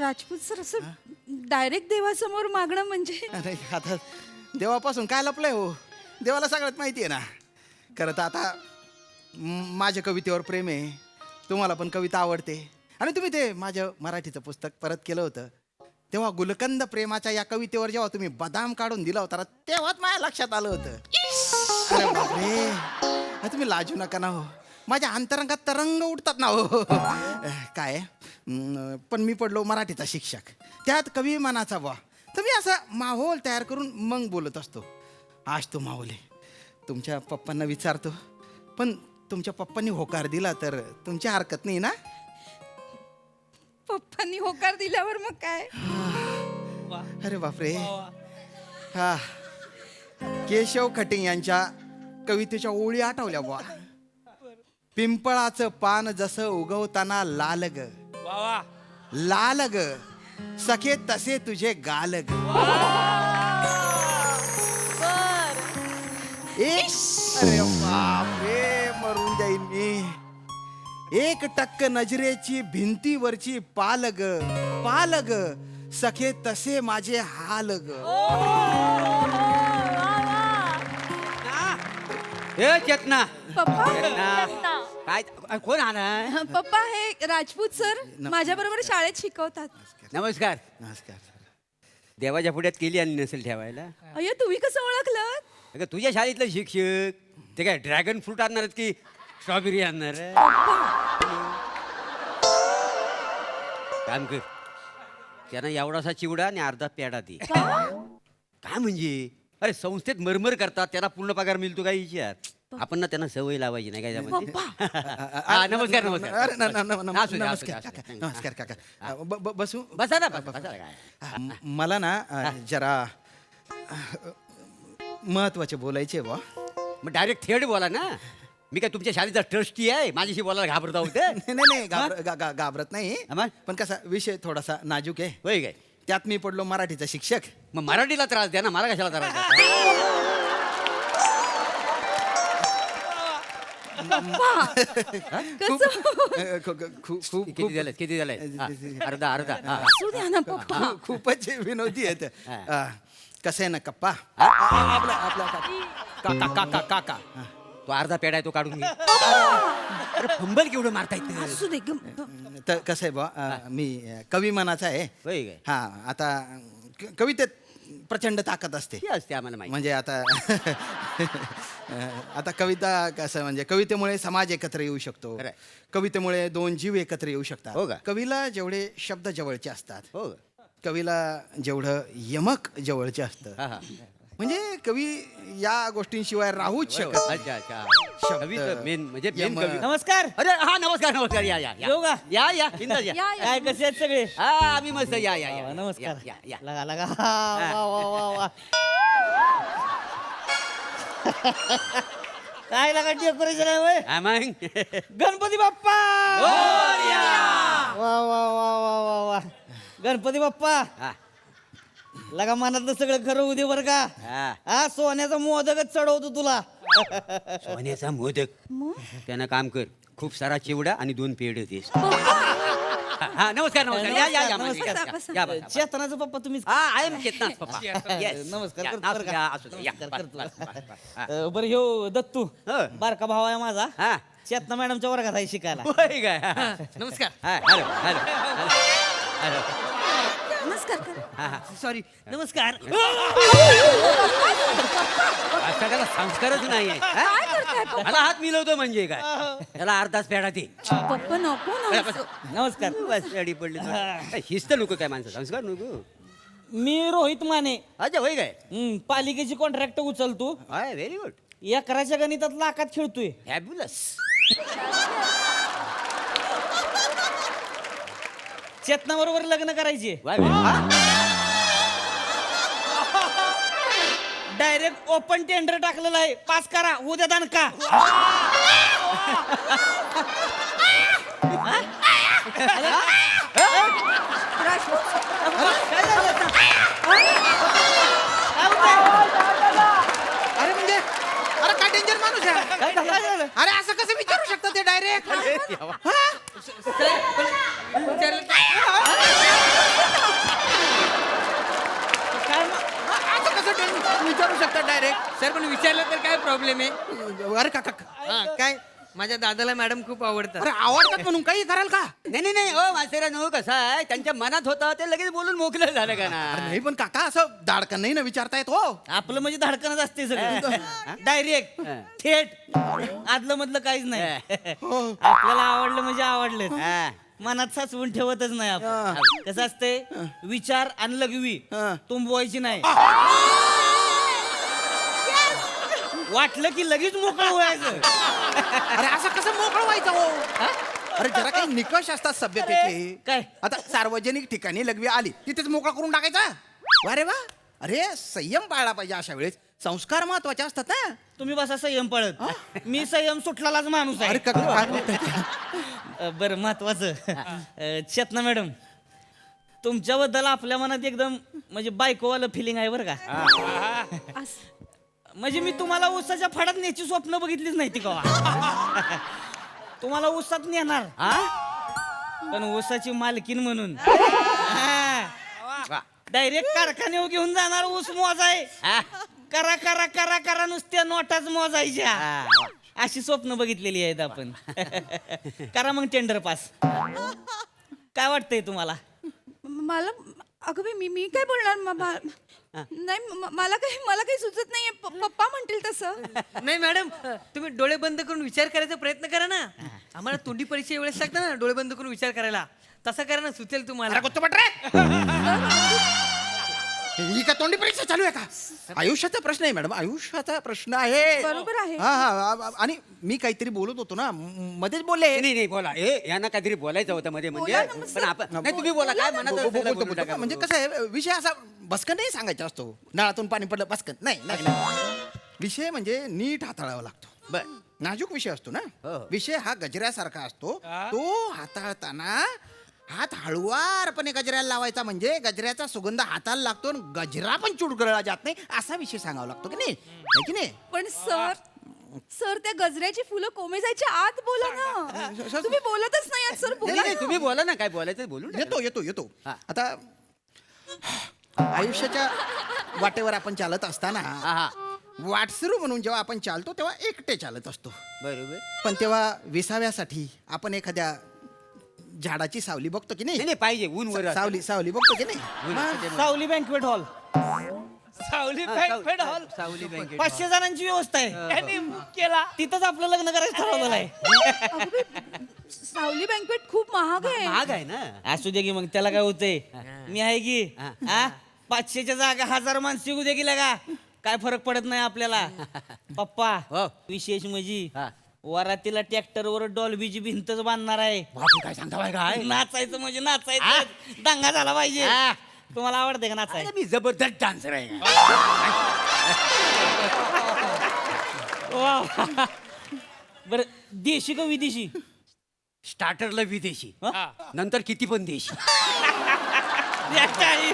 Rajput sir असं direct देवासमोर मागणं म्हणजे अरे आता देवापासून काय लपलंय हो, देवाला सगळ्यात माहिती आहे ना. खरं तर आता माझ्या कवितेवर प्रेम आहे, तुम्हाला पण कविता आवडते आणि तुम्ही ते माझं मराठीचं पुस्तक परत केलं होतं तेव्हा गुलकंद प्रेमाच्या या कवितेवर जेव्हा तुम्ही बदाम काढून दिला होता ना, तेव्हाच माझ्या लक्षात आलं होतं. अरे बापरे, अरे तुम्ही लाजू नका ना हो, माझ्या अंतरंगात तरंग उठतात ना हो. काय पण मी पडलो मराठीचा शिक्षक, त्यात कवी मनाचा बा, तर मी असा माहोल तयार करून मग बोलत असतो. आज तो माहोल आहे, तुमच्या पप्पांना विचारतो, पण तुमच्या पप्पांनी होकार दिला तर तुमची हरकत नाही ना? पप्पांनी होकार दिल्यावर मग काय. अरे बापरे. हा, केशव खटिंग यांच्या कवितेच्या ओळी आठवल्या बुवा. पिंपळाचं पान जसं उगवताना लाल ग, लाल ग सखे तसे तुझे गाल ग. अरे बापरे, मरून जाईन मी. एक टक्क नजरेची भिंतीवरची पालग, पालग सखे तसे माझे हाल ग. ए चेतना, पप्पा काय कोण आला? पप्पा हे राजपूत सर माझ्या बरोबर शाळेत शिकवतात. नमस्कार. नमस्कार. देवाच्या पुढ्यात केली आणि नसेल ठेवायला. अय्यो तुम्ही कसं ओळखलं? अगं तुझ्या शाळेतलं शिक्षक ते काय ड्रॅगन फ्रूट आणणार आहेत की स्ट्रॉबेरी आणणार? काम कर, त्यांना एवढासा चिवडा आणि अर्धा पेढा दे. काय म्हणजे, अरे संस्थेत मरमर करतात, त्यांना पूर्ण पगार मिळतो काय विचार. आपण ना त्यांना सवय लावायची नाही काय त्यामध्ये. नमस्कार नमस्कार. अरे असू दे, असू दे, नमस्कार असू दे. काका, नमस्कार काका. बसू. बसा ना, बसा काय. मला ना जरा महत्वाचे बोलायचे बा. मग डायरेक्ट थेट बोला ना. मी काय तुमच्या शाळेचा ट्रस्टी आहे, माझ्याशी बोलायला घाबरता होते? नाही घाबरत नाही, मग? पण कसा विषय थोडासा नाजूक आहे. होय काय? त्यात मी पडलो मराठीचा शिक्षक. मग मराठीला त्रास द्या ना, मला कशाला त्रास द्या? खूप किती झालं, किती झालंय? अर्धा अर्धा. हा. असू द्या ना पप्पा. खूपच विनोदी आहेत. कसं आहे ना कप्पा, आपला आपला काका काका काका तो अर्धा पेढा आहे तो काढून घे. अरे फंबल केवढं मारता येत? असू दे तर कसं आहे बा, मी कवी मनाचा आहे. होय काय? हा, आता कवितेत प्रचंड ताकद असते. ती असते आम्हाला माहिती. म्हणजे आता आता कविता कसं, म्हणजे कवितेमुळे समाज एकत्र येऊ शकतो. खरंय. कवितेमुळे दोन जीव एकत्र येऊ हो शकतात. का? कवीला जेवढे शब्द जवळचे असतात, हो. कवीला जेवढं यमक जवळचे असतं, हा हा. म्हणजे कवी या गोष्टींशिवाय राहूच शकत नाही. अच्छा अच्छा. शब्द, कवीचं मेन म्हणजे मेन यमक. कवी. नमस्कार. अरे हा, नमस्कार नमस्कार. या या येऊ का? या या बिंदास या. या या. काय कसे आहेत सगळे? हा आम्ही मस्त. या या या. नमस्कार. या या. लगा लगा. वा वा वा वा. काय लगा डेकोरेशन आहे होय? हा मग. गणपती बाप्पा. मोरया. वा वा वा वा वा वा. गणपती बाप्पा, हा. लगा मनातलं सगळं खरं होऊ दे बरं का. हा. हा, सोन्याचा मोदकच चढवतो तुला. सोन्याचा मोदक. त्यानं काम कर, खूप सारा चिवडा आणि 2 पेढे दे. हा नमस्कार नमस्कार. या या या. नमस्कार. या, बसा. या, बसा. चेतनाचा पप्पा तुम्ही. हा आय एम चेतनाथ पप्पा. Yes. नमस्कार या, करतो असू बरं का. द्या, असू द्या. या, नमस्कार बस, करतो. बस, बस, बस. हा. बरं ह्यो दत्तू हो. बारका भाव आहे माझा. हा. चेतना मॅडमच्या वर्गात आहे शिकायला. होय काय? हा. नमस्कार. हा, हॅलो हॅलो हॅलो. नमस्कार कर. हा हा. सॉरी. नमस्कार. सगळ्याला संस्कारच नाही आहे. काय करताय पप्पा? मला हात मिळवतो म्हणजे काय? त्याला अर्धाच पेढा दे. पप्पा नको ना असं. नमस्कार. बस पेढी पडली तर. काय शिस्त नको काय माणसं, संस्कार नको. मी रोहित माने. अच्छा होय काय? पालिकेची कॉन्ट्रॅक्ट उचलतो. High very good. एकराच्या गणितात लाखात खेळतोय. फॅब्युलस. चेतना बरोबर लग्न करायचे. डायरेक्ट ओपन टेंडर टाकलेलं आहे. पास करा, उद्या दानका. अरे म्हणजे, अरे काय डेंजर माणूस आहे. काय झालं? अरे असं कसं विचारू शकता ते डायरेक्ट? शकतात डायरेक्ट. सर पण विचारलं तर काय प्रॉब्लेम आहे? अरे काका, हा, काय माझ्या दादाला मॅडम खूप आवडतात. अरे आवडतात म्हणून काही कराल का? नाही नाही नाही ओ मास्तरांनो, कसं आहे त्यांच्या मनात होतं ते लगेच बोलून मोकळं झालं का अरे ना. नाही पण काका असं धाडकन नाही ना विचारता येत हो. आपलं म्हणजे धडकनच असते सगळं डायरेक्ट थेट आदलं मधलं काहीच नाही हो. आपल्याला आवडलं म्हणजे आवडलं हा. मनात साचवून ठेवतच नाही आपण. कसं असते विचार आणि लघवी हा. तुंबवायची नाही. वाटलं की लगेच मोकळं व्हायचं. अरे असं कसं मोकळं व्हायचं हो? अरे जरा काही निकष असतात सभ्यतेचे. काय? आता सार्वजनिक ठिकाणी लघवी आली तिथेच मोकळा करून टाकायचा. वा रे वा. अरे संयम पाळला पाहिजे अशा वेळेस. संस्कार महत्वाचे असतात ना. तुम्ही बसा संयम पळत. मी संयम सुटलाच माणूस अरे आहे. काका काय बोलताय? बरं महत्वाचं चेतना मॅडम, तुमच्याबद्दल आपल्या मनात एकदम म्हणजे बायकोवालं फिलिंग आहे बरं का. म्हणजे मी तुम्हाला ऊसाच्या फडात न्यायची स्वप्न बघितलीच नाही ती कवा. तुम्हाला ऊसात नेणार पण ऊसाची मालकीन म्हणून डायरेक्ट कारखान्यावर घेऊन जाणार. ऊस मोजाय करा करा करा करा नुसत्या नोटाच मोजायच्या. अशी स्वप्न बघितलेली आहेत आपण. करा मग टेंडर पास. काय वाटतंय तुम्हाला? मला अगं बाई, मी काय बोलणार नाही, मला काही सुचत नाहीये. पप्पा म्हणतील तसं. नाही मॅडम, तुम्ही डोळे बंद करून विचार करायचा प्रयत्न करा ना. आम्हाला तोंडी परीक्षे वेळेस लागतं ना डोळे बंद करून विचार करायला. तसं करा ना, सुचेल तुम्हाला. अरे गुत्तपट रे. ही का तोंडी परीक्षा चालू आहे का? आयुष्याचा प्रश्न आहे मॅडम, आयुष्याचा प्रश्न आहे. बरोबर आहे. हा हा. आणि मी काहीतरी बोलत होतो ना, मध्येच बोलले. नाही नाही बोला. यांना काहीतरी बोलायचं होतं मध्ये म्हणजे. बोला ना मग पण आपण सर. नाही, तुम्ही बोला काय म्हणत असेल तर बोलून टाका. म्हणजे कसं आहे, विषय असा बसकन नाही सांगायचा असतो. नळातून पाणी पडलं बसकन नाही नाही नाही. विषय म्हणजे नीट हाताळावा लागतो. बर, नाजूक विषय असतो ना. हो. विषय हा गजऱ्यासारखा असतो. तो हाताळताना हात हळुवारपणे गजऱ्याला लावायचा, म्हणजे गजऱ्याचा सुगंध हाताला लागतो आणि गजरा पण चुडगळला जात नाही, असा विषय सांगावा लागतो की नाही, है की नाही? पण सर त्या गजऱ्याची फुलं कोमेजायच्या आत बोला ना. तुम्ही बोलतच नाही आहात सर. नाही बोला नाही, ना. तुम्ही बोला ना, काय बोलायचं ते बोलून टाका. येतो. हा. आता आयुष्याच्या वाटेवर आपण चालत असताना हा हा वाटसरू म्हणून जेव्हा आपण चालतो तेव्हा एकटे चालत असतो. बरोबर. पण तेव्हा विसाव्यासाठी आपण एखाद्या झाडाची सावली बघतो की नाही नाही? नाही पाहिजे ऊन वर सावली बघतो की नाही? ऊन. सावली बँकवेट हॉल, सावली बँकेट हॉल. सावली बँकेट 500 जणांची व्यवस्था आहे. केला तिथंच आपलं लग्न करायचं ठरवलेलं आहे. अगं बाई, सावली बँकवेट खूप महाग आहे. महाग आहे ना. असू दे की मग त्याला काय होतंय. मी आहे की हा 500च्या जागा 1000 माणसं येऊ दे की लगा, काय फरक पडत नाही आपल्याला. पप्पा हो. विशेष म्हणजे हा. वरातीला ट्रॅक्टरवर डॉल्बीची भिंतच बांधणार आहे. बापरे, काय सांगता बाय काय? नाचायचं म्हणजे नाचायचं, दंगा झाला पाहिजे. हा. तुम्हाला आवडते का नाचायला? अरे, मी जबरदस्त डान्सर आहे. वा. बरं देशी का विदेशी? स्टार्टरला विदेशी, हा? नंतर किती पण देशी. या चाळी.